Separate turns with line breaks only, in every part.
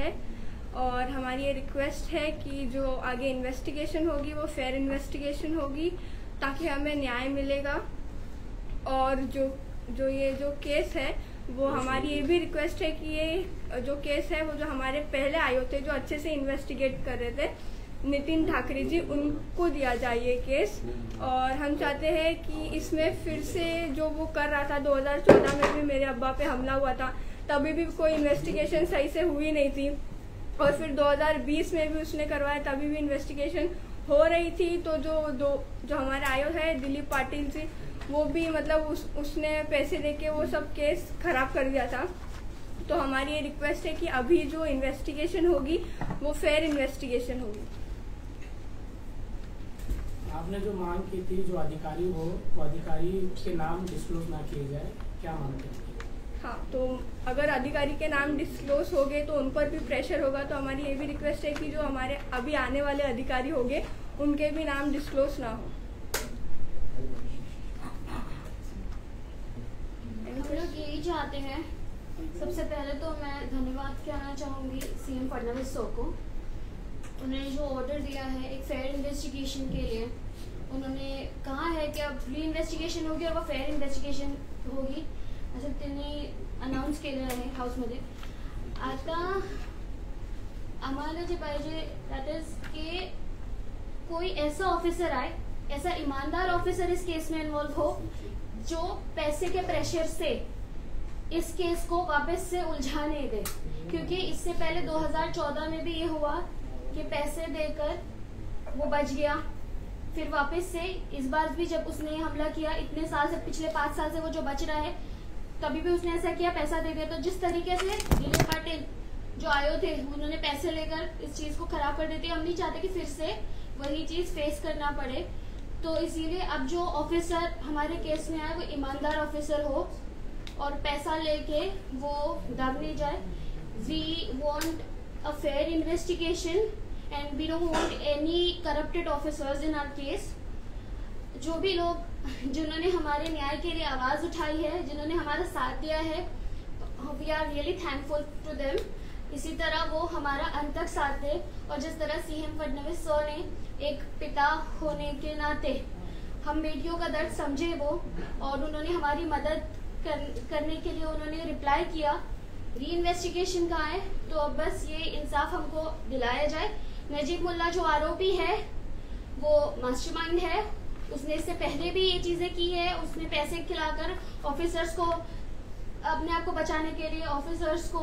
है और हमारी ये रिक्वेस्ट है कि जो आगे इन्वेस्टिगेशन होगी वो फेयर इन्वेस्टिगेशन होगी ताकि हमें न्याय मिलेगा। और जो केस है वो हमारी ये भी रिक्वेस्ट है कि ये जो केस है वो जो हमारे पहले आए थे जो अच्छे से इन्वेस्टिगेट कर रहे थे नितिन ठाकरे जी, उनको दिया जाए ये केस। और हम चाहते हैं कि इसमें फिर से जो वो कर रहा था 2014 में भी मेरे अब्बा पे हमला हुआ था, तभी भी कोई इन्वेस्टिगेशन सही से हुई नहीं थी। और फिर 2020 में भी उसने करवाया, तभी भी इन्वेस्टिगेशन हो रही थी। तो जो हमारे आयोग है दिलीप पाटिल जी, वो भी मतलब उसने पैसे देके वो सब केस खराब कर दिया था। तो हमारी ये रिक्वेस्ट है कि अभी जो इन्वेस्टिगेशन होगी वो फेयर इन्वेस्टिगेशन होगी।
आपने जो मांग की थी जो अधिकारी हो वो अधिकारी के नाम डिस्क्लोज ना किए जाए, क्या मांगते हैं?
हाँ, तो अगर अधिकारी के नाम डिस्क्लोज हो गए तो उन पर भी प्रेशर होगा। तो हमारी ये भी रिक्वेस्ट है कि जो हमारे अभी आने वाले अधिकारी होंगे उनके भी नाम डिस्क्लोज ना हो।
हम लोग यही चाहते हैं। सबसे पहले तो मैं धन्यवाद कहना चाहूँगी सीएम फडणवीस सर को। उन्होंने जो ऑर्डर दिया है एक फेयर इन्वेस्टिगेशन के लिए, उन्होंने कहा है की अब री इन्वेस्टिगेशन होगी और वो फेयर इन्वेस्टिगेशन होगी असं त्यांनी अनाउन्स केलेलं आहे हाऊसमध्ये। आता आम्हाला जे पाहिजे दॅट इज की कोई ऐसा ऑफिसर आए, ऐसा ईमानदार ऑफिसर इस केस में इन्वॉल्व हो जो पैसे के प्रेशर से इस केस को वापस से उलझाने दे। क्योंकि इससे पहले 2014 में भी ये हुआ कि पैसे देकर वो बच गया, फिर वापस से इस बार भी जब उसने हमला किया, इतने साल से पिछले 5 साल से वो जो बच रहा है, कभी भी उसने ऐसा किया, पैसा दे दिया। तो जिस तरीके से दिलीप पाटिल जो आए थे उन्होंने पैसे लेकर इस चीज को खराब कर देती, हम नहीं चाहते कि फिर से वही चीज फेस करना पड़े। तो इसीलिए अब जो ऑफिसर हमारे केस में आए वो ईमानदार ऑफिसर हो और पैसा लेके वो दब नहीं जाए। We want a fair investigation and we don't want any corrupted officers in our case. जो भी लोग जिन्होंने हमारे न्याय के लिए आवाज उठाई है, जिन्होंने हमारा साथ दिया है, we are really thankful to them. इसी तरह वो हमारा अंत तक साथ दे। और जिस तरह सीएम फडणवीस सर ने एक पिता होने के नाते हम बेटियों का दर्द समझे वो, और उन्होंने हमारी मदद करने के लिए उन्होंने रिप्लाई किया। री इन्वेस्टिगेशन का है तो अब बस ये इंसाफ हमको दिलाया जाए। नजीब मुल्ला जो आरोपी है वो मास्टरमाइंड है, उसने इससे पहले भी ये चीजें की है। उसने पैसे खिलाकर ऑफिसर्स को अपने आप को बचाने के लिए ऑफिसर्स को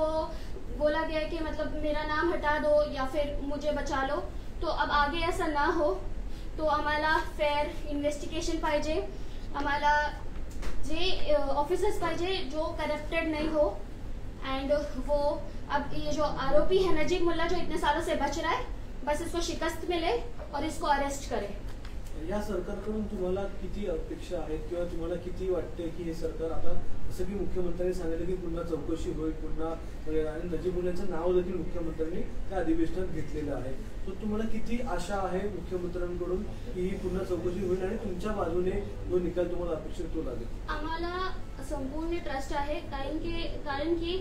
बोला गया कि मतलब मेरा नाम हटा दो या फिर मुझे बचा लो। तो अब आगे ऐसा ना हो तो आम्हाला फेयर इन्वेस्टिगेशन पाहिजे, आम्हाला जे ऑफिसर्स पाहिजे जो करप्टेड नहीं हो। एंड वो अब ये जो आरोपी है नजीब मुल्ला जो इतने सालों से बच रहा है, बस इसको शिकस्त मिले और इसको अरेस्ट करे।
या सरकारकडून तुम्हाला किती अपेक्षा आहेत किंवा तुम्हाला किती वाटते की हे सरकार आता जसं की मुख्यमंत्र्यांनी सांगितलं की पुन्हा चौकशी होईल, पुन्हा आणि नजीब मुल्लांचं नाव देखील मुख्यमंत्र्यांनी त्या अधिवेशनात घेतलेलं आहे, तो तुम्हाला किती आशा आहे मुख्यमंत्र्यांकडून की ही पुन्हा चौकशी होईल आणि तुमच्या बाजूने जो निकाल तुम्हाला अपेक्षित तो लागेल?
आम्हाला संपूर्ण ट्रस्ट आहे, कारण की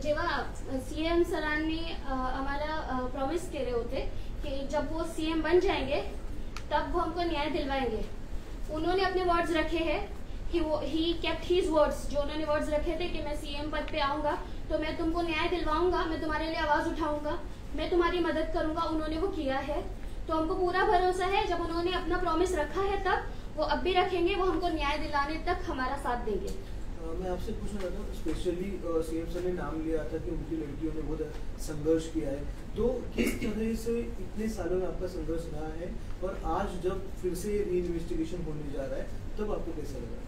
जेव्हा सीएम सरांनी आम्हाला प्रॉमिस केले होते कि जब वो सीएम बन जाएंगे तब वो हमको न्याय दिलवाएंगे। उन्होंने अपने वर्ड्स रखे हैं, ही केप्ट हिज वर्ड्स। जो उन्होंने वर्ड्स रखे थे कि मैं सीएम पद पे आऊंगा तो मैं तुमको न्याय दिलवाऊंगा, मैं तुम्हारे लिए आवाज उठाऊंगा, मैं तुम्हारी मदद करूंगा, उन्होंने वो किया है। तो हमको पूरा भरोसा है जब उन्होंने अपना प्रॉमिस रखा है तब वो अब भी रखेंगे, वो हमको न्याय दिलाने तक हमारा साथ देंगे।
मैं आपसे पूछना चाहता हूँ, स्पेशली सीएम सर ने नाम लिया था कि उनकी लड़कियों ने बहुत संघर्ष किया है, तो किस तरह से इतने सालों में आपका संघर्ष रहा है और आज जब फिर से री इन्वेस्टिगेशन होने जा रहा है तब आपको कैसा लगा?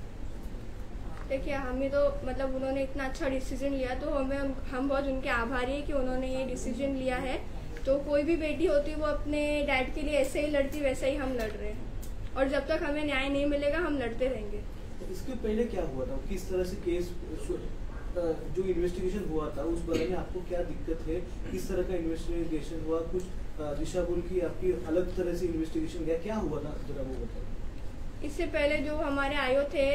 देखिए, हमें तो मतलब उन्होंने इतना अच्छा डिसीजन लिया तो हम बहुत उनके आभारी हैं कि उन्होंने ये डिसीजन लिया है। तो कोई भी बेटी होती वो अपने डैड के लिए ऐसे ही लड़ती, वैसे ही हम लड़ रहे हैं और जब तक हमें न्याय नहीं मिलेगा हम लड़ते रहेंगे।
इसके पहले क्या हुआ था, किस तरह से केस जो इन्वेस्टिगेशन हुआ था उस बारे में आपको क्या दिक्कत है, किस तरह का इन्वेस्टिगेशन हुआ, कुछ दिशा बोल की आपकी अलग तरह से इन्वेस्टिगेशन गया, क्या हुआ था जरा वो बताइए।
इससे पहले जो हमारे आयो थे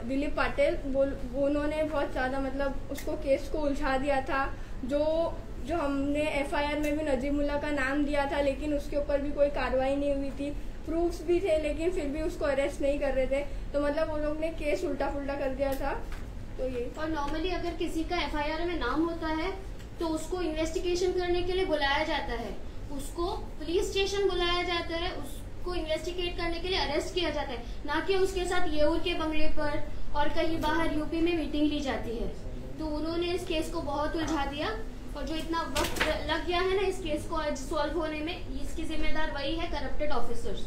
दिलीप पाटिल, वो उन्होंने बहुत ज़्यादा मतलब उसको केस को उलझा दिया था जो जो हमने FIR में भी नजीमुल्ला का नाम दिया था, लेकिन उसके ऊपर भी कोई कार्रवाई नहीं हुई थी। प्रूफ्स भी थे लेकिन फिर भी उसको अरेस्ट नहीं कर रहे थे। तो मतलब वो लोग ने केस उल्टा फुल्टा कर दिया था। तो ये
और नॉर्मली अगर किसी का FIR में नाम होता है तो उसको इन्वेस्टिगेशन करने के लिए बुलाया जाता है, उसको पुलिस स्टेशन बुलाया जाता है, उसको इन्वेस्टिगेट करने के लिए अरेस्ट किया जाता है, ना कि उसके साथ येऊर के बंगले पर और कहीं बाहर यूपी में मीटिंग ली जाती है। तो उन्होंने इस केस को बहुत उलझा दिया और जो इतना वक्त लग गया है ना इस केस को आज सॉल्व होने में, इसकी जिम्मेदार वही है करप्टेड ऑफिसर्स।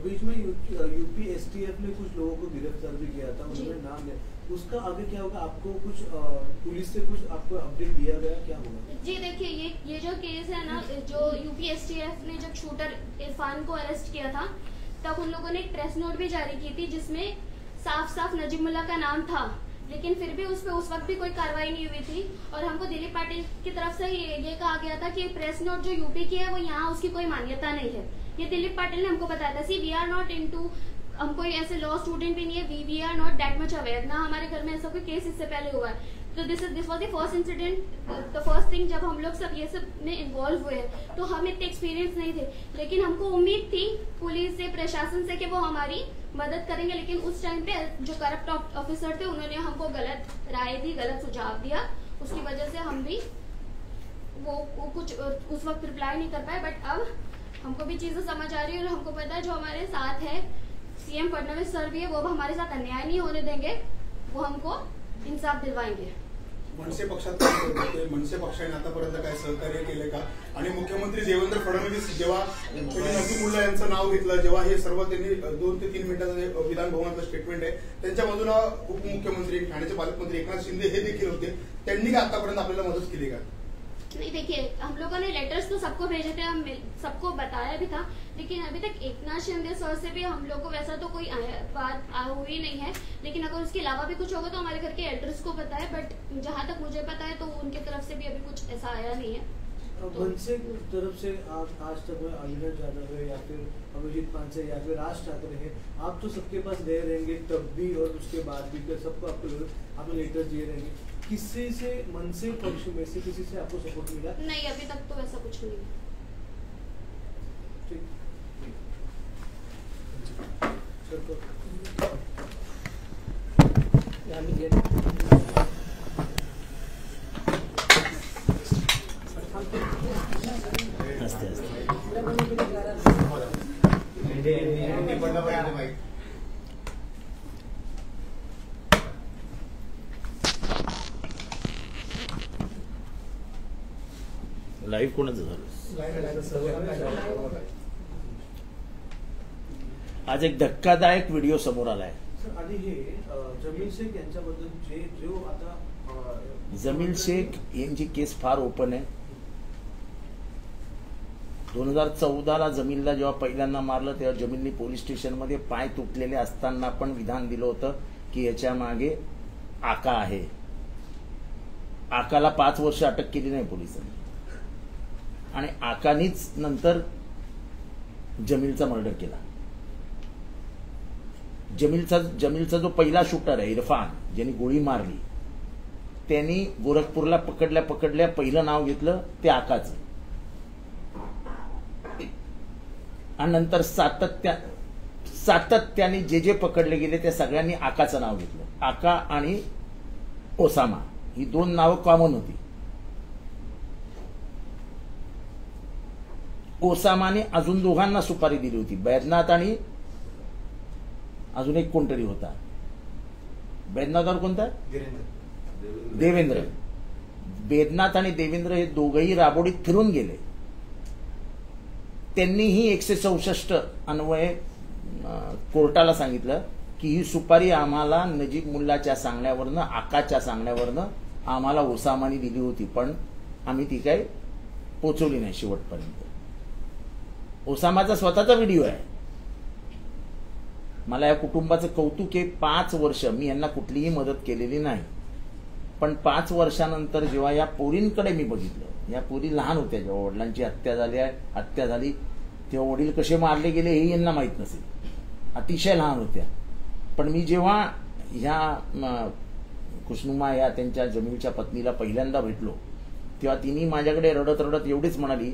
बीच में यूपी STF ने कुछ लोगों को गिरफ्तार भी किया था, उन्होंने नाम लिया, उसका आगे क्या होगा? आपको कुछ पुलिस से कुछ आपको अपडेट दिया गया, क्या होगा?
जी देखिए, ये जो केस है ना, जो यूपी STF ने जब शूटर इरफान को अरेस्ट किया था तब उन लोगों ने एक प्रेस नोट भी जारी की थी जिसमें साफ साफ नजीमुल्ला का नाम था, लेकिन फिर भी उस पर उस वक्त भी कोई कार्रवाई नहीं हुई थी। और हमको दिलीप पाटिल की तरफ से ये कहा गया था कि प्रेस नोट जो यूपी की है वो यहाँ उसकी कोई मान्यता नहीं है। ये दिलीप पाटिल ने हमको बताया था। See we are not into, हम कोई ऐसे लॉ स्टूडेंट भी नहीं है, we are not that much aware, ना हमारे घर में ऐसा कोई केस इससे पहले हुआ है। तो this was the first incident, the first thing जब हम लोग सब ये सब में इन्वॉल्व हुए हैं, तो हम इतने एक्सपीरियंस नहीं थे, लेकिन हमको उम्मीद थी पुलिस से, प्रशासन से कि वो हमारी मदद करेंगे। लेकिन उस टाइम पे जो करप्ट ऑफिसर थे उन्होंने हमको गलत राय दी, गलत सुझाव दिया, उसकी वजह से हम भी वो कुछ उस वक्त रिप्लाई नहीं कर पाए। बट अब हमको भी चीजें समझ आ रही है और हमको पता है जो हमारे साथ है CM फडणवीस सर भी है, वो हमारे साथ अन्याय नहीं होने देंगे, वो हमको इंसाफ दिलवाएंगे।
मनसे पक्षात काम करते, मनसे पक्षाने आतापर्यंत काय सहकार्य केले का? आणि मुख्यमंत्री देवेंद्र फडणवीस जेव्हा नजीमुल्ला यांचं नाव घेतलं, जेव्हा हे सर्व त्यांनी 2 ते 3 मिनिटाचं विधान भवनातलं स्टेटमेंट आहे, त्यांच्या बाजूला उपमुख्यमंत्री ठाण्याचे पालकमंत्री एकनाथ शिंदे हे देखील होते, त्यांनी काय आतापर्यंत आपल्याला मदत केली का?
नहीं देखिए, हम लोगों ने लेटर्स तो सबको भेजे थे, हम सबको बताया भी था, लेकिन अभी तक एकनाथ शिंदे सर से भी हम लोग को वैसा तो कोई बात हुई नहीं है। लेकिन अगर उसके अलावा भी कुछ होगा तो हमारे घर के एल्डर्स को पता है, बट जहाँ तक मुझे पता है तो उनके तरफ से भी अभी कुछ ऐसा आया नहीं है।
मनसे तरफ से आज तक अविनाश जाधव है या फिर अभिजीत पांसे या फिर राज ठाकरे है, आप तो सबके पास गए रहेंगे तब भी और उसके बाद भी, सबको आपको लेटर दिए रहेंगे, किसी से मनसे पक्ष में से किसी से आपको सपोर्ट मिला?
नहीं, अभी तक तो वैसा कुछ नहीं।
ठीक,
लाईव्ह कोणाचं झालं? आज एक धक्कादायक व्हिडिओ समोर आलाय।
आणि हे जमील शेख यांच्याबद्दल जो आता
जमील शेख यांची केस फार ओपन आहे। 2014ला जमीलला जेव्हा पहिल्यांदा मारलं तेव्हा जमीलनी पोलीस स्टेशनमध्ये पाय तुटलेले असताना पण विधान दिलं होतं की याच्या मागे आका आहे। आकाला 5 वर्ष अटक केली नाही पोलिसांनी आणि आकानीच नंतर जमीलचा मर्डर केला। जमीलचा जो पहिला शूटर आहे इरफान, ज्यांनी गोळी मारली, त्यांनी गोरखपूरला पकडल्या पहिलं नाव घेतलं ते आकाचं आणि नंतर सातत्याने जे पकडले गेले त्या सगळ्यांनी आकाचं नाव घेतलं। आका आणि ओसामा ही 2 नावं कॉमन होती। ओसामाने अजून दोघांना सुपारी दिली होती, बैद्यनाथ आणि अजून एक कोणतरी होता। बैद्यनाथवर कोणता? देवेंद्र। बैद्यनाथ आणि देवेंद्र हे दोघंही राबोडीत फिरून गेले। त्यांनीही 164 अन्वये कोर्टाला सांगितलं की ही सुपारी आम्हाला नजीब मुल्लाच्या सांगण्यावरनं, आकाच्या सांगण्यावरनं आम्हाला ओसामाने दिली होती, पण आम्ही ती काय पोचवली नाही शेवटपर्यंत। ओसामाचा स्वतःचा व्हिडिओ आहे। मला या कुटुंबाचं कौतुक आहे। 5 वर्ष मी यांना कुठलीही मदत केलेली नाही, पण 5 वर्षानंतर जेव्हा या पोरींकडे मी बघितलं, या पोरी लहान होत्या जेव्हा वडिलांची हत्या झाली तेव्हा वडील कसे मारले गेले हे यांना माहित नसेल, अतिशय लहान होत्या। पण मी जेव्हा ह्या खुशनुमा या त्यांच्या जमीलच्या पत्नीला पहिल्यांदा भेटलो तेव्हा तिने माझ्याकडे रडत रडत एवढीच म्हणाली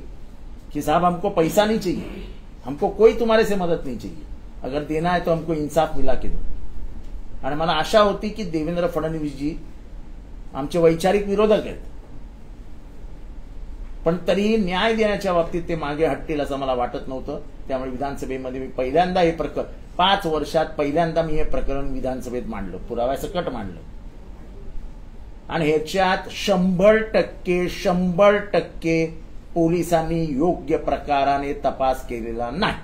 कि साहब हमको पैसा नहीं चाहिए, हमको कोई तुम्हारे से मदद नहीं चाहिए, अगर देना है तो हमको इंसाफ मिला के दो. आणि मला आशा होती की देवेंद्र फडणवीसजी आमचे वैचारिक विरोधक आहेत, पण तरीही न्याय देण्याच्या बाबतीत ते मागे हटतील असं मला वाटत नव्हतं. त्यामुळे विधानसभेमध्ये मी पहिल्यांदा हे प्रकरण 5 वर्षात पहिल्यांदा मी हे प्रकरण विधानसभेत मांडलं, पुराव्यासकट मांडलं. आणि ह्याच्यात 100% पोलिसांनी योग्य प्रकाराने तपास केलेला नाही.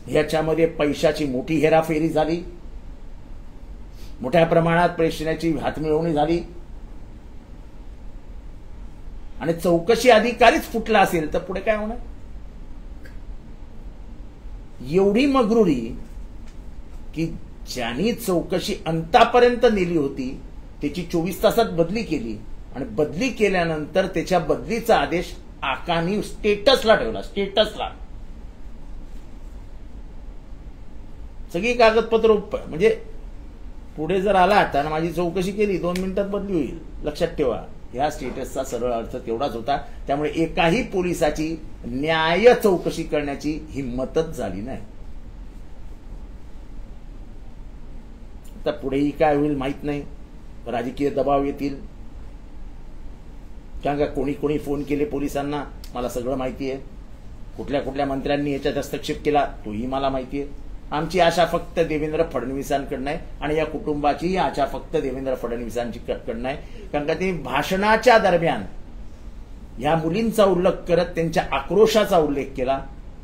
ह्याच्यामध्ये पैशाची मोठी हेराफेरी झाली, मोठ्या प्रमाणात पैशाची हातमिळवणी झाली आणि चौकशी अधिकारीच फुटला असेल तर पुढे काय होणार. एवढी मगरुरी की ज्यांनी चौकशी अंतापर्यंत नेली होती त्याची 24 तासात बदली केली आणि बदली केल्यानंतर त्याच्या बदलीचा आदेश आकानी स्टेटसला ठेवला. स्टेटसला सगळी कागदपत्र म्हणजे पुढे जर आला तर माझी चौकशी केली 2 मिनिटात बदली होईल. लक्षात ठेवा, या स्टेटसचा सरळ अर्थ तेवढाच होता. त्यामुळे एकाही पोलिसाची न्याय चौकशी करण्याची हिंमतच झाली नाही. आता पुढेही काय होईल माहित नाही, राजकीय दबाव येतील. कारण का कोणी कोणी फोन केले पोलिसांना मला सगळं माहिती आहे, कुठल्या कुठल्या मंत्र्यांनी याच्यात हस्तक्षेप केला तोही मला माहिती आहे. आमची आशा फक्त देवेंद्र फडणवीसांकडनं आहे आणि या कुटुंबाची आशा फक्त देवेंद्र फडणवीसांची कडनं आहे. कारण का ते भाषणाच्या दरम्यान या मुलींचा उल्लेख करत त्यांच्या आक्रोशाचा उल्लेख केला.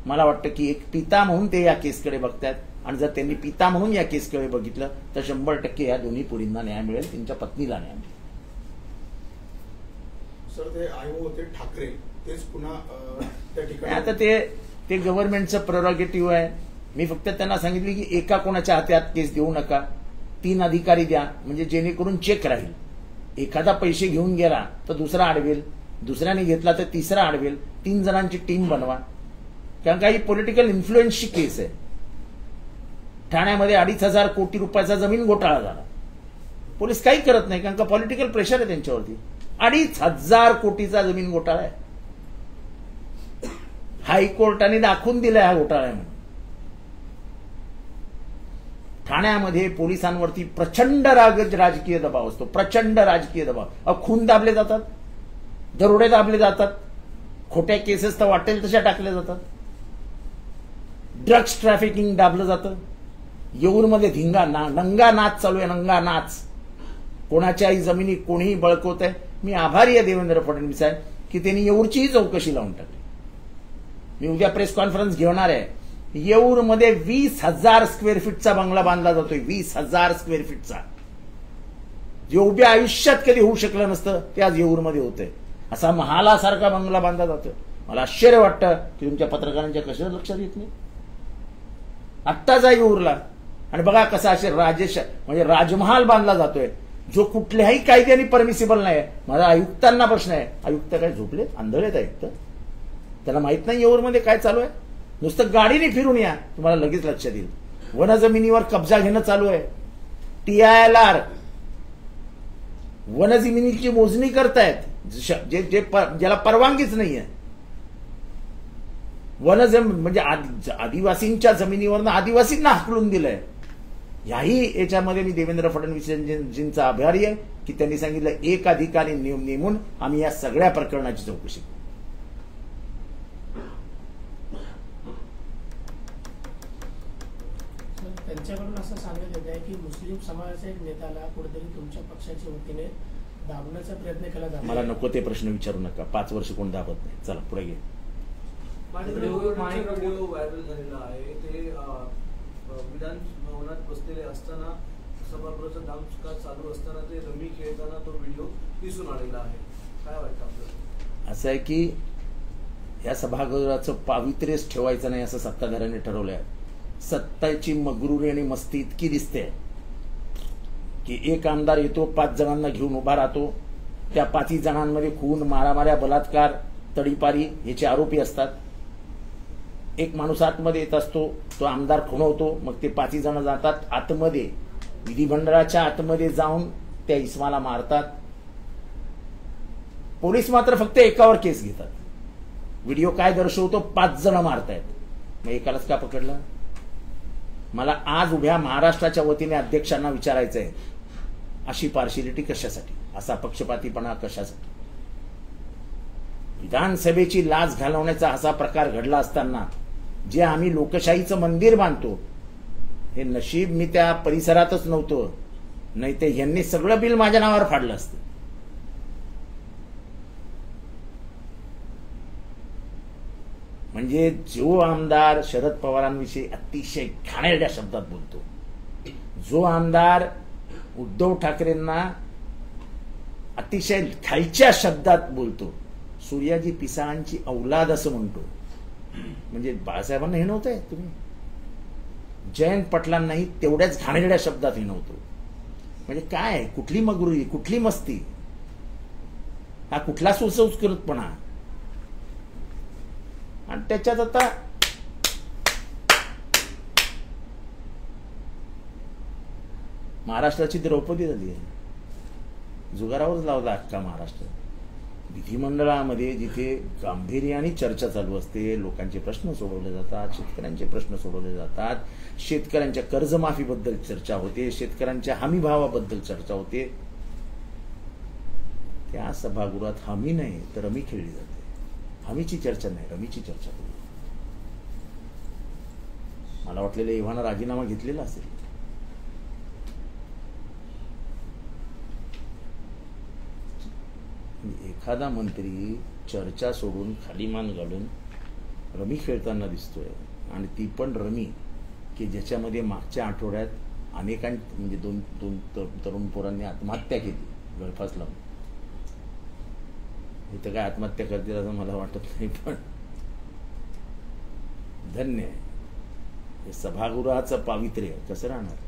मला वाटतं की एक पिता म्हणून ते या केसकडे बघतायत आणि जर त्यांनी पिता म्हणून या केसकडे बघितलं तर 100% या दोन्ही पुरींना न्याय मिळेल, त्यांच्या पत्नीला न्याय मिळेल.
सर ते आयो होते ठाकरे तेच पुन्हा त्या ठिकाणी
आता ते गव्हर्नमेंटचं प्रेरोगेटिव्ह आहे. मी फक्त त्यांना सांगितले की एका कोणाच्या हातात केस देऊ नका, 3 अधिकारी द्या म्हणजे जेणेकरून चेक राहील. एखादा पैसे घेऊन गेला तर दुसरा अडवेल, दुसऱ्याने घेतला तर तिसरा अडवेल. 3 जणांची टीम बनवा. कारण काही पॉलिटिकल इन्फ्लुएन्सची केस आहे. ठाण्यामध्ये 2,500 कोटी रुपयाचा जमीन घोटाळा झाला, पोलीस काही करत नाही कारण का पॉलिटिकल प्रेशर आहे त्यांच्यावरती. 2,500 कोटीचा जमीन घोटाळा आहे. हायकोर्टाने दाखवून दिलाय हा घोटाळा आहे म्हणून. ठाण्यामध्ये पोलिसांवरती प्रचंड राजकीय दबाव असतो, प्रचंड राजकीय दबाव. खून दाबले जातात, दरोडे दाबले जातात, खोट्या केसेस तर वाटेल तशा टाकल्या जातात, ड्रग्ज ट्रॅफिकिंग दाबलं जातं. येऊरमध्ये नंगा नाच चालू आहे, नंगा नाच. कोणाच्याही जमिनी कोणीही बळकवत आहे. मी आभारी आहे देवेंद्र फडणवीस साहेब की त्यांनी येऊरचीही चौकशी लावून टाकली. मी उद्या प्रेस कॉन्फरन्स घेणार आहे. येऊरमध्ये 20,000 स्क्वेअर फीटचा बंगला बांधला जातोय, 20,000 स्क्वेअर फीटचा. जे उभ्या आयुष्यात कधी होऊ शकलं नसतं ते आज येऊरमध्ये होतंय. असा महालासारखा बंगला बांधला जातोय. मला आश्चर्य वाटतं की तुमच्या पत्रकारांच्या कशा लक्षात येत नाही. आत्ता जा येऊरला आणि बघा कसा असे म्हणजे राजमहाल बांधला जातोय जो कुठल्याही कायद्याने परमिसिबल नाही. माझा आयुक्तांना प्रश्न आहे, आयुक्त काय झोपलेत, आंधळेत आयुक्त? त्याला माहित नाही येऊरमध्ये काय चालू आहे? नुसतं गाडीने फिरून या, तुम्हाला लगेच लक्षात येईल. वनजमिनीवर कब्जा घेणं चालू आहे. TILR वनजमिनीची मोजणी करतायत ज्याला परवानगीच नाहीये. म्हणजे आदिवासींच्या जमिनीवरनं आदिवासींना हाकलून दिलंय. याही याच्यामध्ये मी देवेंद्र फडणवीसजींचा आभारी आहे की त्यांनी सांगितलं एक अधिकारी नेमून आम्ही या सगळ्या प्रकरणाची चौकशी करू.
त्यांच्याकडून असं सांगण्यात येत आहे की मुस्लिम समाजाच्या एक नेत्याला कुठेतरी तुमच्या पक्षाच्या वतीने दाबण्याचा प्रयत्न केला जातो.
मला नको ते प्रश्न विचारू नका. 5 वर्ष कोण दाबत नाही. चला पुढे घे.
व्हिडिओ व्हायरल झालेला आहे. ते विधान भवनात बसलेले असताना सभागृहाचा कामकाज चालू असताना ते रमी खेळताना तो व्हिडिओ दिसून आलेला आहे. काय वाटतं आपल्याला?
असं आहे की या सभागृहाचं पावित्र्यच ठेवायचं नाही असं सत्ताधाऱ्यांनी ठरवलंय. सत्ताची मगरुरी आणि मस्ती इतकी दिसते की एक आमदार येतो, 5 जणांना घेऊन उभा राहतो. त्या 5 जणांमध्ये खून, मारामाऱ्या, बलात्कार, तडीपारी याचे आरोपी असतात. एक माणूस आतमध्ये येत असतो, तो आमदार खुणवतो. मग ते 5 जण जातात आतमध्ये, विधिमंडळाच्या आतमध्ये जाऊन त्या इस्माला मारतात. पोलीस मात्र फक्त एकावर केस घेतात. व्हिडिओ काय दर्शवतो, 5 जण मारतायत, मग एकालाच का पकडलं? मला आज उभ्या महाराष्ट्राच्या वतीने अध्यक्षांना विचारायचं आहे, अशी पार्शिलिटी कशासाठी, असा पक्षपातीपणा कशासाठी? विधानसभेची लाच घालवण्याचा असा प्रकार घडला असताना जे आम्ही लोकशाहीचं मंदिर मानतो, हे नशीब मी त्या परिसरातच नव्हतो, नाही ते यांनी सगळं बिल माझ्या नावावर फाडलं असतं. म्हणजे जो आमदार शरद पवारांविषयी अतिशय घाणेरड्या शब्दात बोलतो, जो आमदार उद्धव ठाकरेंना अतिशय खालच्या शब्दात बोलतो, सूर्याजी पिसाळांची औलाद असं म्हणतो, म्हणजे बाळासाहेबांना हे नव्हतंय तुम्ही, जयंत पाटलांनाही तेवढ्याच घाणेरड्या शब्दात हे नव्हतं. म्हणजे काय, कुठली मगरुरी, कुठली मस्ती, हा कुठला सुसंस्कृतपणा? आणि त्याच्यात आता महाराष्ट्राची द्रौपदी झाली आहे, जुगारावरच लावला अख्खा महाराष्ट्र. विधिमंडळामध्ये जिथे गांभीर्याने चर्चा चालू असते, लोकांचे प्रश्न सोडवले जातात, शेतकऱ्यांचे प्रश्न सोडवले जातात, शेतकऱ्यांच्या कर्जमाफीबद्दल चर्चा होते, शेतकऱ्यांच्या हमीभावाबद्दल चर्चा होते, त्या सभागृहात हमी नाही तर रमी खेळली जाते. हमीची चर्चा नाही, रमीची चर्चा करू. मला वाटलेलं इव्हाना राजीनामा घेतलेला असेल. एखादा मंत्री चर्चा सोडून खाली मान घालून रमी खेळताना दिसतोय, आणि ती पण रमी की ज्याच्यामध्ये मागच्या आठवड्यात म्हणजे दोन तरुण पोरांनी आत्महत्या केली गळफास लावून. इथं काय आत्महत्या करतील असं मला वाटत नाही, पण धन्य आहे. हे सभागृहाचं पावित्र्य कसं राहणार?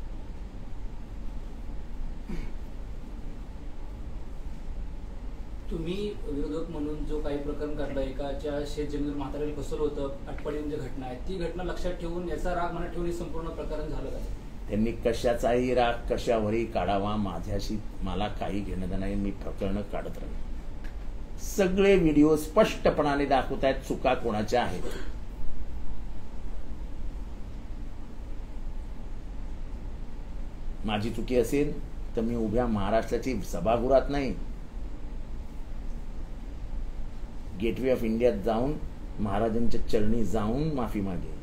तुम्ही विरोधक म्हणून जो काही प्रकरण काढलं, एकाच्या शेत जमिनीवर म्हाताऱ्याला फसवलं होतं, आटपाडीमध्ये घटना आहे, ती घटना लक्षात ठेवून याचा राग मनात ठेवून हे संपूर्ण प्रकरण झालं का?
त्यांनी कशाचाही राग कशावरही काढावा, माझ्याशी मला काही घेणं देणं नाही. मी प्रकरण काढत राहील. सगळे व्हिडिओ स्पष्टपणाने दाखवत आहेत चुका कोणाच्या आहेत. माझी चुकी असेल तर मी उभ्या महाराष्ट्राची सभागृहात नाही, गेटवे ऑफ इंडियात जाऊन महाराजांच्या चरणी जाऊन माफी मागे.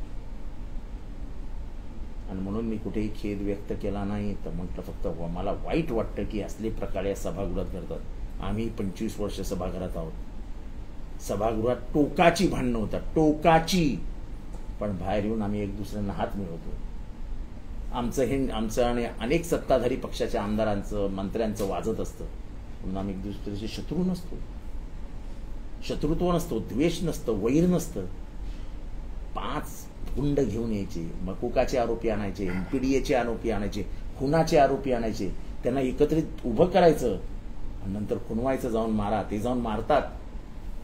आणि म्हणून मी कुठेही खेद व्यक्त केला नाही, तर म्हटलं फक्त मला वाईट वाटतं की असले प्रकार या सभागृहात करतात. आम्ही 25 वर्ष सभागृहात आहोत. सभागृहात टोकाची भांडणं होतात, टोकाची, पण बाहेर येऊन आम्ही एक दुसऱ्यांना हात मिळवतो. आमचं आणि अनेक सत्ताधारी पक्षाच्या आमदारांचं मंत्र्यांचं वाजत असतं, म्हणून आम्ही एक दुसऱ्याचे शत्रू नसतो, शत्रुत्व नसतो, द्वेष नसतं, वैर नसतं. 5 गुंड घेऊन यायचे, मकोकाचे आरोपी आणायचे, एमपीडीएचे आरोपी आणायचे, खुनाचे आरोपी आणायचे, त्यांना एकत्रित उभं करायचं आणि नंतर खुनवायचं, जाऊन मारा. ते जाऊन मारतात,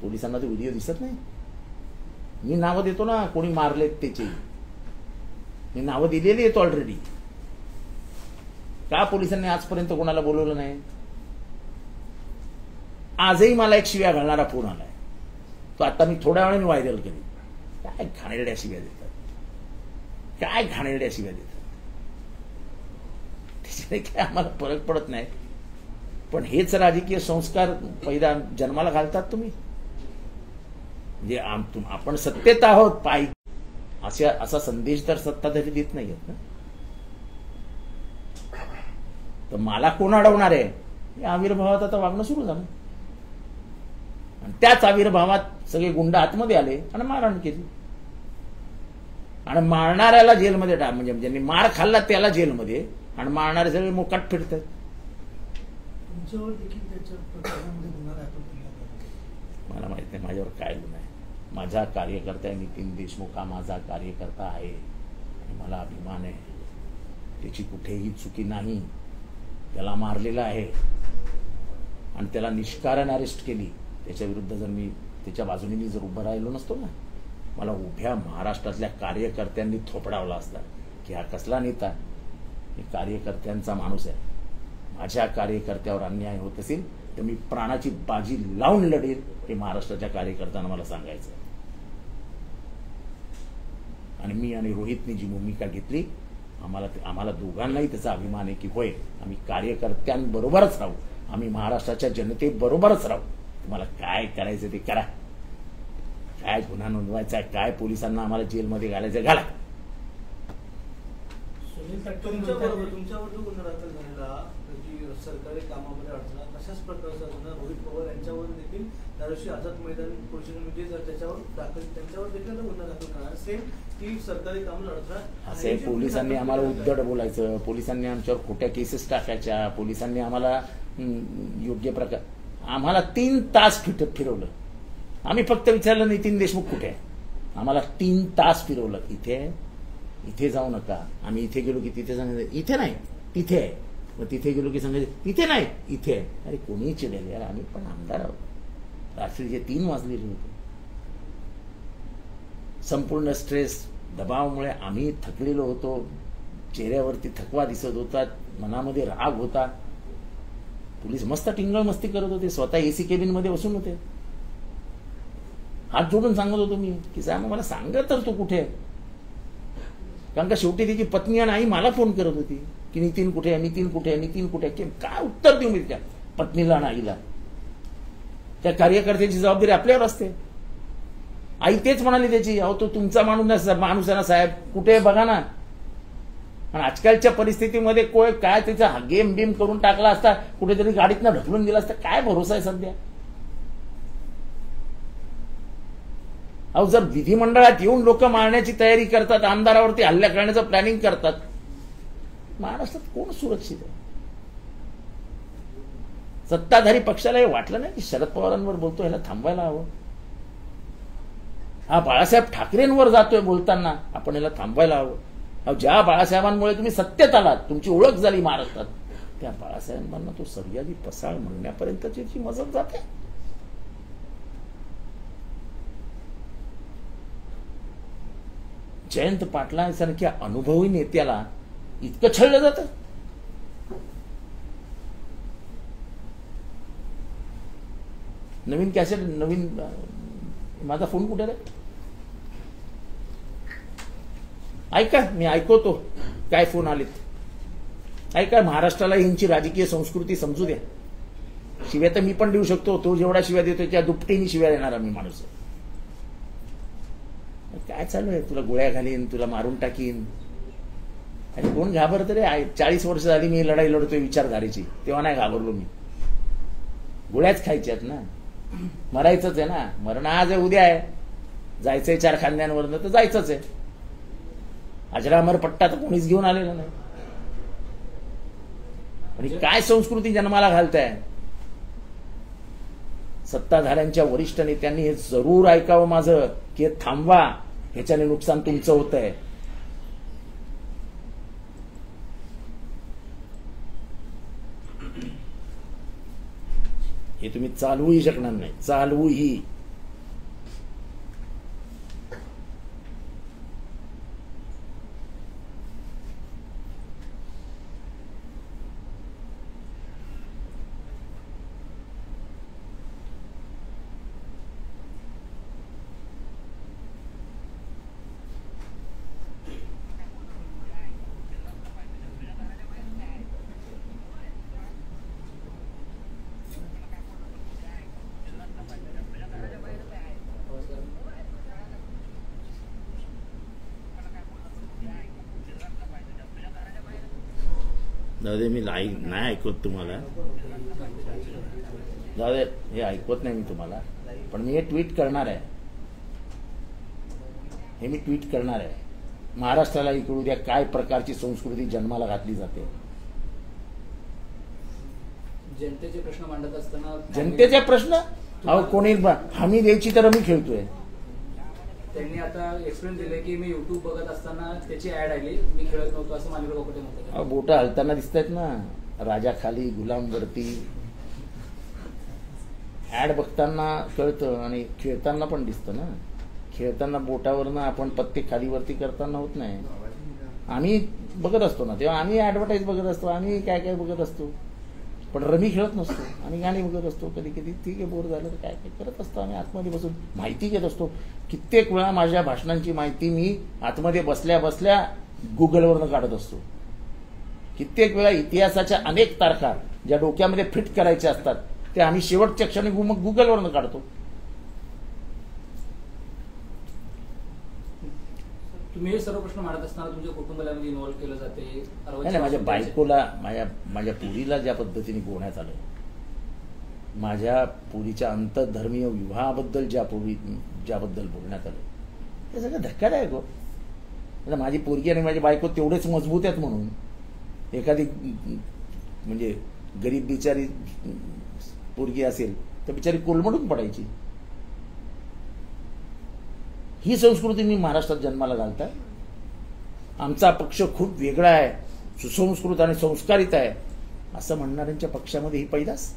पोलिसांना ते व्हिडिओ दिसत नाही. मी नावं देतो ना, कोणी मारलेत त्याची मी नावं दिलेली आहेत ऑलरेडी. का पोलिसांनी आजपर्यंत कोणाला बोलवलं नाही? आजही मला एक शिव्या घालणारा फोन आलाय, तो आता मी थोड्या वेळाने व्हायरल करेन. काय घाणेरड्या शिव्या देतात, काय घाणेरड्या शिव्या देतात. त्याच्याने काय आम्हाला फरक पडत नाही, पण हेच राजकीय संस्कार पहिला जन्माला घालतात तुम्ही. म्हणजे आपण सत्तेत आहोत पाय असा संदेश तर सत्ताधारी देत नाहीयेत ना. तर मला कोण अडवणार आहे? या आविर्भावात आता वागणं सुरू झालं, आणि त्याच आविर्भावात सगळे गुंड आतमध्ये आले आणि मारहाण केली, आणि मारणाऱ्याला जेलमध्ये म्हणजे ज्यांनी मार खाल्ला त्याला जेलमध्ये, आणि मारणारे सगळे मोकाट फिरतात.
तुमच्यावर देखील त्याच्या प्रकरणामध्ये गुन्हा दाखल केला?
मला माहित नाही माझ्यावर काय गुन्हा आहे. माझा कार्यकर्ता आहे नितीन देशमुख, हा माझा कार्यकर्ता आहे आणि मला अभिमान आहे. त्याची कुठेही चुकी नाही. त्याला मारलेला आहे आणि त्याला निष्कारण अरेस्ट केली. त्याच्या विरुद्ध जर मी त्याच्या बाजूने मी जर उभं राहिलो नसतो ना, मला उभ्या महाराष्ट्रातल्या कार्यकर्त्यांनी थोपडावला असता की हा कसला नेता, मी कार्यकर्त्यांचा माणूस आहे. माझ्या कार्यकर्त्यावर अन्याय होत असेल तर मी प्राणाची बाजी लावून लढेल हे महाराष्ट्राच्या कार्यकर्त्यांना मला सांगायचं. आणि मी आणि रोहितने जी भूमिका घेतली, आम्हाला दोघांनाही त्याचा अभिमान आहे की होय, आम्ही कार्यकर्त्यांबरोबरच राहू, आम्ही महाराष्ट्राच्या जनतेबरोबरच राहू. तुम्हाला काय करायचं ते करा, काय गुन्हा नोंदवायचा, काय पोलिसांना आम्हाला जेलमध्ये घालायचं घाला.
सुनील तटकरे
तुमच्यावर जो गुन्हा दाखल झालेला जी सरकारी कामामध्ये अडथळा, तशाच प्रकारचा गुन्हा रोहित पवार यांच्यावर देखील त्या दिवशी आझाद मैदान पोलिसांनी म्हणजे त्यांच्यावर देखील गुन्हा दाखल करणार. सेम ती सरकारी कामाला अडथळा.
असे पोलिसांनी आम्हाला उद्धट बोलायचं, पोलिसांनी आमच्यावर खोट्या केसेस टाकायच्या, पोलिसांनी आम्हाला योग्य प्रकार, आम्हाला 3 तास फिरवलं. आम्ही फक्त विचारलं नितीन देशमुख कुठे आहे, आम्हाला 3 तास फिरवलं. इथे जाऊ नका. आम्ही इथे गेलो की तिथे सांगायचं इथे नाही तिथे आहे, मग तिथे गेलो की सांगायचं तिथे नाही इथे आहे. अरे कोणीही चिडेल यार, आम्ही पण आमदार आहोत. रात्रीचे 3 वाजलेले होते. संपूर्ण स्ट्रेस दबावामुळे आम्ही थकलेलो होतो, चेहऱ्यावरती थकवा दिसत होता, मनामध्ये राग होता. पोलीस मस्त टिंगळ मस्ती करत होते, स्वतः एसी केबिन मध्ये बसून होते. हात जोडून सांगत होतो मी की साहेब मला सांगा तर तो कुठे आहे. कारण का शेवटी त्याची पत्नी आणि आई मला फोन करत होती की नितीन कुठे आहे, नितीन कुठे आहे, नितीन कुठे आहे. काय उत्तर देऊ मी त्या पत्नीला आणि आईला. त्या कार्यकर्त्याची जबाबदारी आपल्यावर असते. आई तेच म्हणाली त्याची, अहो तो तुमचा माणूस आहे ना साहेब, कुठे बघा ना. आणि आजकालच्या परिस्थितीमध्ये काय त्याचा गेम बिम करून टाकला असता, कुठेतरी गाडीतनं ढकलून दिला असता, काय भरोसा आहे सध्या. अहो जर विधिमंडळात येऊन लोक मारण्याची तयारी करतात, आमदारावरती हल्ला करण्याचं प्लॅनिंग करतात, महाराष्ट्रात कोण सुरक्षित आहे. सत्ताधारी पक्षाला हे वाटलं नाही की शरद पवारांवर बोलतो, ह्याला थांबवायला हवं. हा बाळासाहेब ठाकरेंवर जातोय बोलताना, आपण याला थांबवायला हवं. ज्या बाळासाहेबांमुळे तुम्ही सत्तेत आलात, तुमची ओळख झाली महाराष्ट्रात, त्या बाळासाहेबांना तो सह्याद्री पसाळ म्हणण्यापर्यंतची मजत जाते. जयंत पाटलांसारख्या अनुभवी नेत्याला इतकं छळलं जातं. नवीन कॅसेट, नवीन माझा फोन कुठे रे, ऐका मी ऐकवतो काय फोन आलेत. ऐका, महाराष्ट्राला यांची राजकीय संस्कृती समजू द्या. शिव्या तर मी पण देऊ शकतो, तो जेवढा शिव्या देतो त्या दुपटीने शिव्या देणारा मी माणूस. काय चालू आहे, तुला गोळ्या घालीन, तुला मारून टाकीन. आणि कोण घाबरत रे. 40 वर्ष झाली मी लढाई लढतोय विचारधारेची, तेव्हा नाही घाबरलो मी. गोळ्याच खायच्यात ना, मरायचंच आहे ना. मरण आज आहे उद्या आहे, जायचंय 4 खांद्यांवरनं तर जायचंच आहे. अजरामर पट्टा तर कोणीच घेऊन आलेलं नाही. आणि काय संस्कृती जन्माला घालताय. सत्ताधाऱ्यांच्या वरिष्ठ नेत्यांनी हे जरूर ऐकावं माझं की थांबवा, ह्याच्याने नुकसान तुमचं होतंय. हे तुम्ही चालवूही शकणार नाही, चालवूही. दादा मी नाही ऐकत तुम्हाला, दादा हे ऐकवत नाही मी तुम्हाला, पण मी हे ट्विट करणार आहे. हे मी ट्विट करणार आहे. महाराष्ट्राला इकडू द्या काय प्रकारची संस्कृती जन्माला घातली जाते.
जनतेचे प्रश्न मांडत असताना
जनतेचे प्रश्न अहो कोणी हमी द्यायची तर आम्ही खेळतोय.
त्यांनी आता एक्सप्लेन दिले की मी युट्यूब बघत असताना त्याची ऍड आली, मी खेळत नव्हतो असं मानकर कोकटे म्हणतात.
बोट हलताना दिसत आहेत ना, राजा खाली गुलाम वरती. ऍड बघताना कळतं आणि खेळताना पण दिसतं ना. खेळताना बोटावरनं आपण पत्ते खाली वरती करताना होत नाही. आम्ही बघत असतो ना, तेव्हा आम्ही ऍडव्हर्टाईज बघत असतो, आम्ही काय काय बघत असतो. पण रमी खेळत नसतो आणि गाणी वगैरे असतो. कधी कधी ठीक आहे, बोर झालं तर काय काय करत असतो आम्ही आतमध्ये बसून माहिती घेत असतो. कित्येक वेळा माझ्या भाषणांची माहिती मी आतमध्ये बसल्या बसल्या गुगलवरनं काढत असतो. कित्येक वेळा इतिहासाच्या अनेक तारखा ज्या डोक्यामध्ये फिट करायच्या असतात ते आम्ही शेवटच्या क्षणी मग गुगलवरनं काढतो.
तुम्ही हे सर्व प्रश्न मांडत असताना तुमच्या कुटुंबाला इन्व्हॉल्व्ह केलं जाते.
नाही, माझ्या बायकोला माझ्या पुरीला ज्या पद्धतीने गोवण्यात आलं, माझ्या पुरीच्या आंतरधर्मीय विवाहाबद्दल ज्याबद्दल बोलण्यात आलं, हे सगळं धक्कादायक हो. आता माझी पोरगी आणि माझी बायको तेवढेच मजबूत आहेत म्हणून एखादी म्हणजे गरीब बिचारी पोरगी असेल तर बिचारी कोलमडून पडायची. ही संस्कृती मी महाराष्ट्रात जन्माला घालता. आमचा पक्ष खूप वेगळा आहे, सुसंस्कृत आणि संस्कारित आहे असं म्हणणाऱ्यांच्या पक्षामध्ये ही पैदास.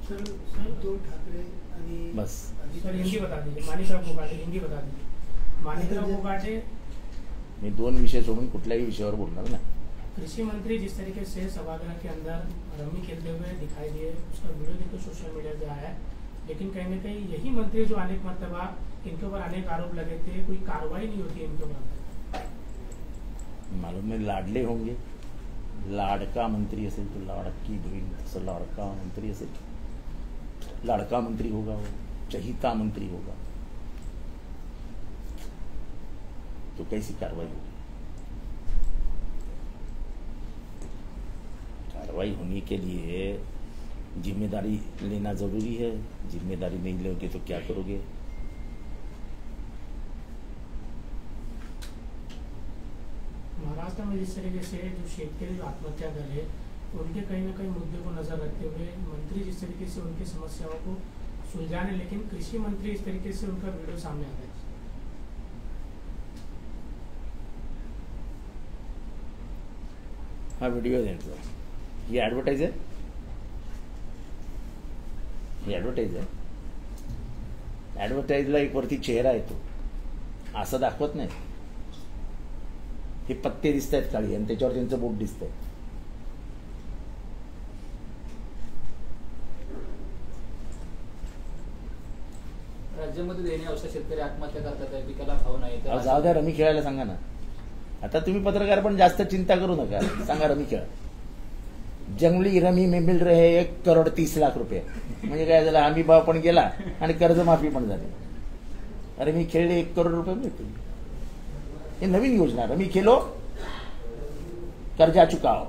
सर उद्धव ठाकरे आणि
बस
सर हिंदी बता दीजिए, माणिकराव कोकाटे हिंदी बता दीजिए. माणिकराव कोकाटे
मी 2 विषय सोडून कुठल्याही विषयावर बोलणार नाही.
कृषि मंत्री जिस तरीके से सभागृह के अंदर रमी खेलते हुए दिखाई दिए, उसका वीडियो देखो सोशल मीडिया पे आया है, लेकिन कहीं न कहीं यही मंत्री जो अनेक मरतबा इनके ऊपर अनेक आरोप लगे थे, कोई कार्रवाई नहीं होती इनके ऊपर.
मालूम नहीं लाडले होंगे, लाडका मंत्री असेल तो लाडकी बहीण, तसं लाडका मंत्री असेल, लाडका मंत्री होगा वो, चहिता मंत्री होगा, तो कैसी कार्रवाई होगी? कार्रवाई होने के लिए जिम्मेदारी लेना जरूरी है. जिम्मेदारी नहीं लोगे तो क्या करोगे?
महाराष्ट्र में जिस तरीके से जो शेतकरी जो आत्महत्या कर रहे उनके कहीं ना कहीं मुद्दे को नजर रखते हुए मंत्री जिस तरीके से उनकी समस्याओं को सुलझाने, लेकिन कृषि मंत्री इस तरीके से उनका वीडियो सामने आता है.
हा व्हिडिओ आहे त्यांचा. ही ॲडव्हर्टाईज आहे, ही ॲडव्हर्टाईज आहे. ॲडव्हर्टाईजला एक वरती चेहरा येतो, असं दाखवत नाही. हे पत्ते दिसत आहेत काळी आणि त्याच्यावर त्यांचं बोट दिसतंय.
राज्यामध्ये देणे औषध शेतकरी आत्महत्या करतात आहे, पिकाला भाव नाही.
जाऊ द्या, रमी खेळायला सांगा ना. आता तुम्ही पत्रकार पण जास्त चिंता करू नका, सांगा रमी खेळ. जंगली रमी में मिल रहे 1,30,00,000 रुपये. म्हणजे काय झालं, हमी भाव पण गेला आणि कर्जमाफी पण झाली. रमी खेळले 1 करोड रुपये मिळतील. हे नवीन योजना, रमी खेलो कर्जा चुकाओ.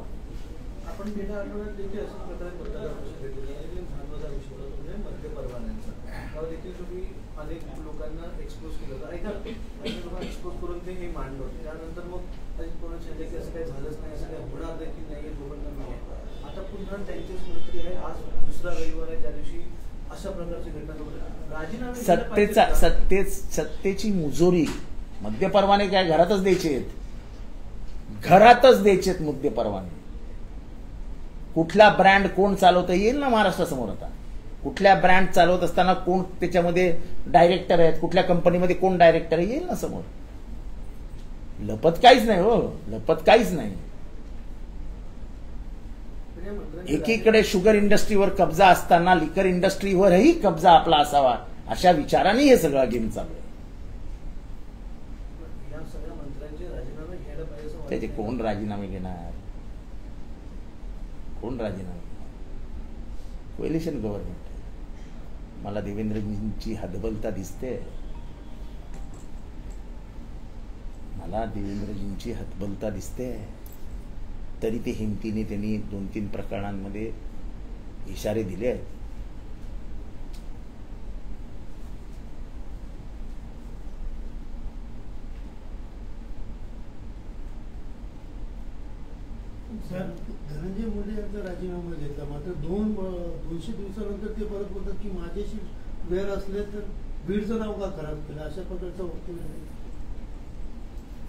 आपण गेल्या आठवड्यात देखील अशा प्रकारे पत्रकार परिषद घेतली आहे, महत्त्वाचा विषय होता म्हणजे मद्य परवान्यांचा. त्यावर देखील तुम्ही अनेक लोकांना एक्सपोज केलं होतं. अनेक लोकांना एक्सपोज करून ते हे मांडलं होतं. त्यानंतर मग कोणाच्या की असं काही झालंच नाही, असं काही होणार देखील नाही, लोकांना नाही आहे. आता पुन्हा त्यांचेच मंत्री आहे, आज दुसरा रविवार आहे, त्या दिवशी अशा प्रकारची घटना घडली. राजीनामे
सत्तेची मुजोरी. मद्य परवाने काय घरातच द्यायचे आहेत, घरातच द्यायचे आहेत मुद्दे परवाने. कुठला ब्रँड कोण चालवतं येईल ना महाराष्ट्रासमोर. आता कुठल्या ब्रँड चालवत असताना कोण त्याच्यामध्ये डायरेक्टर आहेत, कुठल्या कंपनीमध्ये कोण डायरेक्टर आहे येईल ना समोर. लपत काहीच नाही हो, लपत काहीच नाही. एकीकडे शुगर इंडस्ट्रीवर कब्जा असताना लिकर इंडस्ट्रीवरही कब्जा आपला असावा अशा विचाराने हे सगळं गेम चालू आहे. त्याचे कोण राजीनामे घेणार, कोण राजीनामे घेणार? कोएलिशन गव्हर्नमेंट आहे. मला देवेंद्रजींची हतबलता दिसते, मला देवेंद्रजींची हतबलता दिसते. तरी ते हिमतीने त्यांनी 2-3 प्रकरणांमध्ये इशारे दिले आहेत.
सर, धनंजय मुंडे यांचा राजीनामा घेतला, मात्र 200 दिवसानंतर ते परत बोलतात की माझ्याशी वेळ असले तर बीडचं नाव का खराब केलं, अशा प्रकारचं वक्तव्य आहे.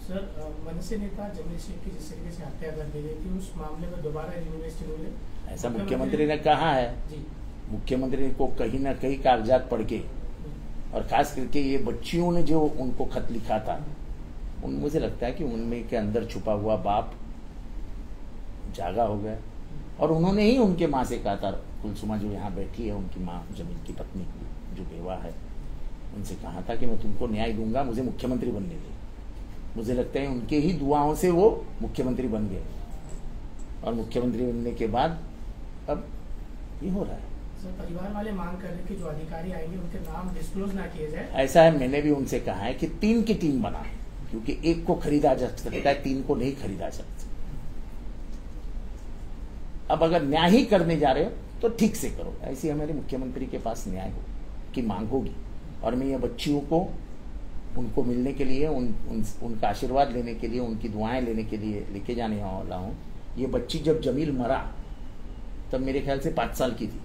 सर, मनसे नेता जमील शेख की जिस तरीके से हत्या कर दी गई थी, उस मामले में दोबारा यूनिवर्सिटी ने
ऐसा मुख्यमंत्री ने कहा है
जी,
मुख्यमंत्री को कहीं ना कहीं कागजात पढ़ के, और खास करके ये बच्चियों ने जो उनको खत लिखा था, उन मुझे लगता है कि उनमें के अंदर छुपा हुआ बाप जागा हो गया, और उन्होंने ही उनके माँ से कहा था, कुलसुमा जो यहाँ बैठी है उनकी माँ, जमील की पत्नी जो बेवा है, उनसे कहा था कि मैं तुमको न्याय दूंगा, मुझे मुख्यमंत्री बनने दे। मुझे लगता है उनके ही दुआओं से वो मुख्यमंत्री बन गए, और मुख्यमंत्री बनने के बाद अब ये हो रहा है।
सर, परिवार वाले मांग कर रहे कि जो अधिकारी आएंगे उनके नाम डिस्क्लोज ना किए जाए।
ऐसा है, मैंने भी उनसे कहा है कि 3 की टीम बनाए, क्योंकि एक को खरीदा जा सकता है, 3 को नहीं खरीदा जा सकता। अब अगर न्याय ही करने जा रहे हो तो ठीक से करो, ऐसी हमारे मुख्यमंत्री के पास न्याय हो की मांग होगी। और मैं ये बच्चियों को उनको मिलने के लिए, उनका आशीर्वाद लेने के लिए, उनकी दुआएं लेने के लिए लेके जाने वाला हूँ। ये बच्ची जब जमील मरा तब मेरे ख्याल से 5 साल की थी,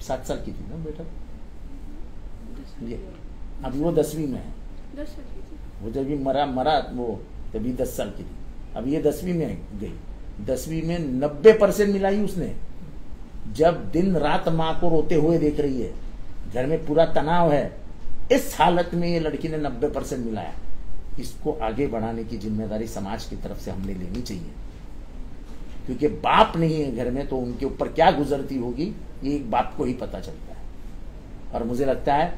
7 साल की थी ना बेटा ये, अभी वो 10वीं में है।
10 साल की थी।
वो जब भी मरा वो तभी 10 साल की थी, अब ये 10वीं में गई। 10वीं में 90% मिलाई उसने। जब दिन रात माँ को रोते हुए देख रही है, घर में पूरा तनाव है, इस हालत में ये लड़की ने 90% मिलाया। इसको आगे बढ़ाने की जिम्मेदारी समाज की तरफ से हमने लेनी चाहिए, क्योंकि बाप नहीं है घर में तो उनके ऊपर क्या गुजरती होगी ये एक बाप को ही पता चलता है। और मुझे लगता है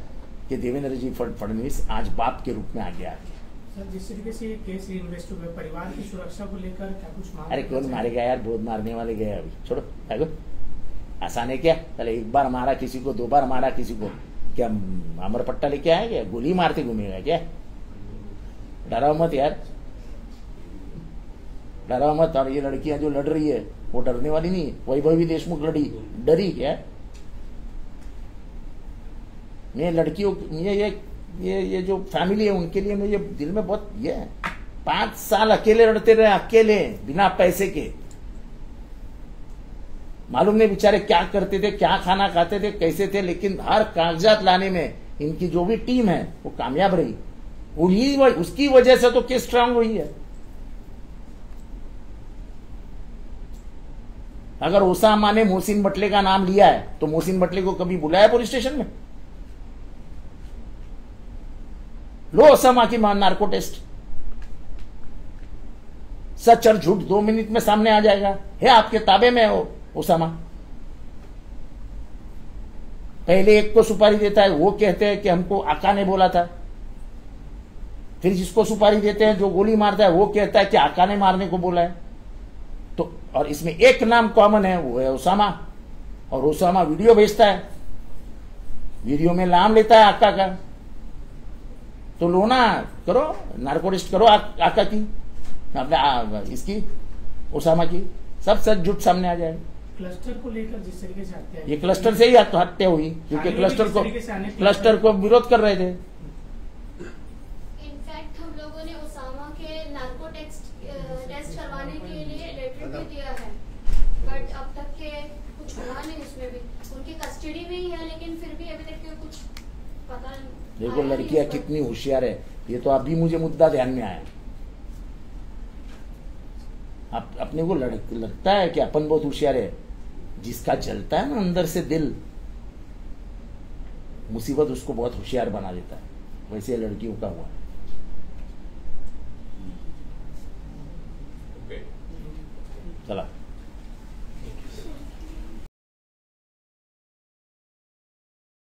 कि देवेंद्र जी फडणवीस आज बाप के रूप में आगे आ गए।
सर, जिस तरीके से ये केस इन्वेस्ट हुए, परिवार की सुरक्षा को लेकर क्या कुछ मांग?
अरे कौन मारेगा यार, बहुत मारने वाले गए अभी, छोड़ो। आसान है क्या? चले 1 बार मारा किसी को, 2 बार मारा किसी को, क्या अमर पट्टा लेके आए क्या? गोली मारते घूमेगा क्या? डराओ मत यार, डराओ मत। और ये लड़कियां जो लड़ रही है वो डरने वाली नहीं है। वैभवी देशमुख डरी क्या? मैं लड़कियों, ये जो फैमिली है उनके लिए मुझे दिल में बहुत ये है। 5 साल अकेले लड़ते रहे, अकेले, बिना पैसे के। मालूम नहीं बेचारे क्या करते थे, क्या खाना खाते थे, कैसे थे, लेकिन हर कागजात लाने में इनकी जो भी टीम है वो कामयाब रही। उसकी वजह से तो केस स्ट्रांग हुई है। अगर ओसामा ने मोहसिन बटले का नाम लिया है तो मोहसिन बटले को कभी बुलाया पुलिस स्टेशन में? लो ओसामा की नार्को टेस्ट, सच और झूठ 2 मिनट में सामने आ जाएगा। है आपके ताबे में हो ओसामा। पहले एक को सुपारी देता है, वो कहते हैं कि हमको आका ने बोला था। फिर जिसको सुपारी देते हैं, जो गोली मारता है, वो कहता है कि आका ने मारने को बोला है। तो और इसमें एक नाम कॉमन है, वो है ओसामा। और ओसामा वीडियो भेजता है, वीडियो में नाम लेता है आका का। तो लो ना, करो नार्को टेस्ट करो आका की, अपने इसकी, ओसामा की, सब सच झूठ सामने आ जाएगा।
क्लस्टर को लेकर जिस तरीके से हत्या,
ये क्लस्टर से ही हत्या हुई, क्योंकि क्लस्टर को विरोध कर रहे थे।
इनफैक्ट हम लोगों ने ओसामा के नार्को टेस्ट करवाने के लिए लेटर भी दिया है, बट अब तक के कुछ हुआ नहीं। उसमें भी उनकी कस्टडी में ही है, लेकिन फिर भी अभी तक कुछ पता नहीं।
देखो लड़कियां कितनी होशियार है, ये तो अभी मुझे मुद्दा ध्यान में आया। अपने को लगता है कि अपन बहुत होशियार है, जिसका जलता है ना अंदर से दिल, मुसीबत उसको बहुत होशियार बना देता है। वैसे लड़कियों का हुआ। चला।